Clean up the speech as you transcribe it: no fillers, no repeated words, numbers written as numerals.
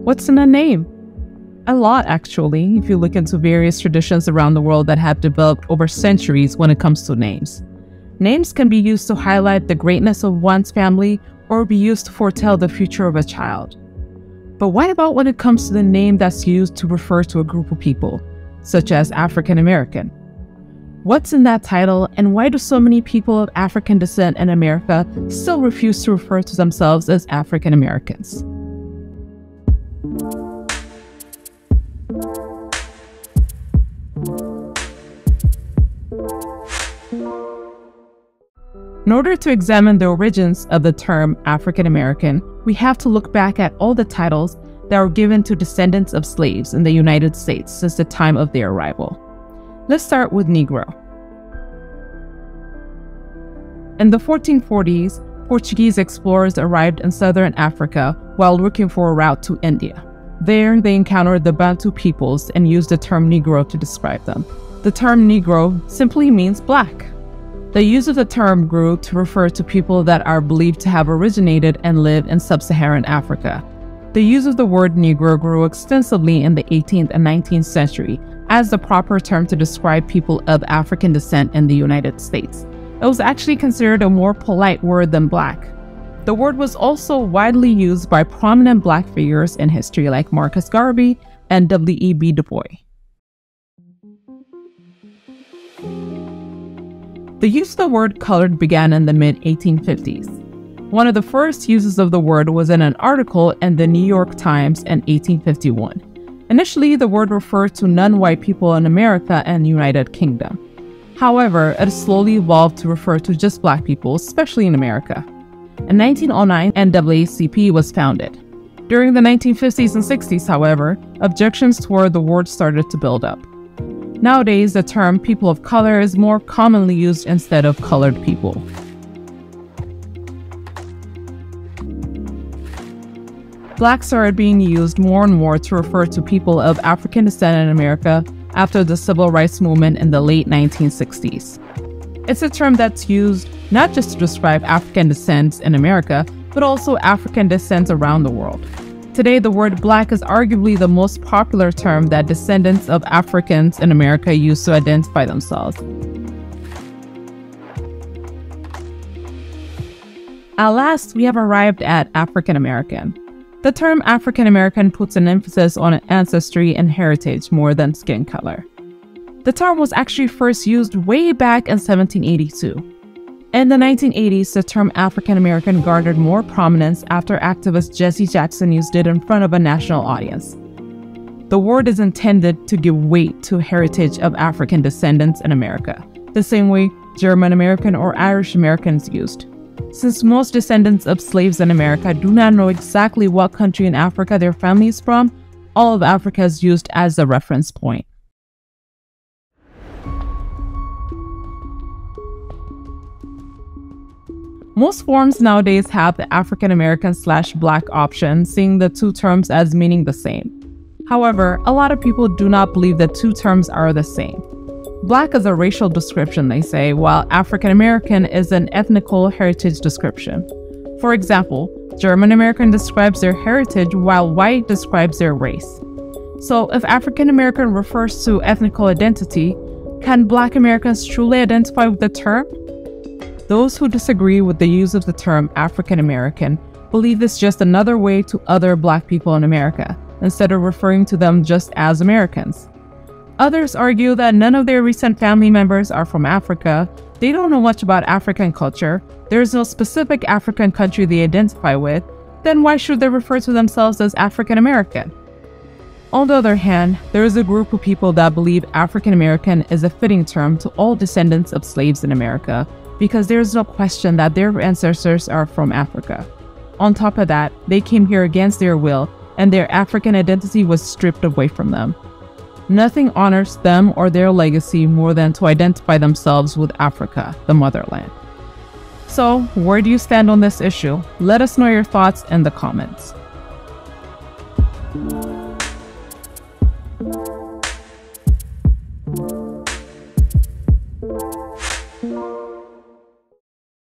What's in a name? A lot, actually, if you look into various traditions around the world that have developed over centuries when it comes to names. Names can be used to highlight the greatness of one's family or be used to foretell the future of a child. But what about when it comes to the name that's used to refer to a group of people, such as African American? What's in that title, and why do so many people of African descent in America still refuse to refer to themselves as African Americans? In order to examine the origins of the term African American, we have to look back at all the titles that were given to descendants of slaves in the United States since the time of their arrival. Let's start with Negro. In the 1440s, Portuguese explorers arrived in southern Africa while looking for a route to India. There, they encountered the Bantu peoples and used the term Negro to describe them. The term Negro simply means black. The use of the term grew to refer to people that are believed to have originated and lived in sub-Saharan Africa. The use of the word Negro grew extensively in the 18th and 19th century as the proper term to describe people of African descent in the United States. It was actually considered a more polite word than black. The word was also widely used by prominent black figures in history like Marcus Garvey and W.E.B. Du Bois. The use of the word colored began in the mid-1850s. One of the first uses of the word was in an article in the New York Times in 1851. Initially, the word referred to non-white people in America and the United Kingdom. However, it slowly evolved to refer to just black people, especially in America. In 1909, NAACP was founded. During the 1950s and 60s, however, objections toward the word started to build up. Nowadays, the term people of color is more commonly used instead of colored people. Black started being used more and more to refer to people of African descent in America after the Civil Rights Movement in the late 1960s. It's a term that's used not just to describe African descent in America, but also African descent around the world. Today, the word black is arguably the most popular term that descendants of Africans in America use to identify themselves. At last, we have arrived at African American. The term African American puts an emphasis on ancestry and heritage more than skin color. The term was actually first used way back in 1782. In the 1980s, the term African American garnered more prominence after activist Jesse Jackson used it in front of a national audience. The word is intended to give weight to heritage of African descendants in America, the same way German American or Irish Americans used. Since most descendants of slaves in America do not know exactly what country in Africa their family is from, all of Africa is used as the reference point. Most forms nowadays have the African American / black option, seeing the two terms as meaning the same. However, a lot of people do not believe the two terms are the same. Black is a racial description, they say, while African American is an ethnical heritage description. For example, German American describes their heritage while white describes their race. So if African American refers to ethnical identity, can Black Americans truly identify with the term? Those who disagree with the use of the term African American believe it's just another way to other Black people in America, instead of referring to them just as Americans. Others argue that none of their recent family members are from Africa, they don't know much about African culture, there is no specific African country they identify with, then why should they refer to themselves as African American? On the other hand, there is a group of people that believe African American is a fitting term to all descendants of slaves in America, because there is no question that their ancestors are from Africa. On top of that, they came here against their will, and their African identity was stripped away from them. Nothing honors them or their legacy more than to identify themselves with Africa, the motherland. So, where do you stand on this issue? Let us know your thoughts in the comments.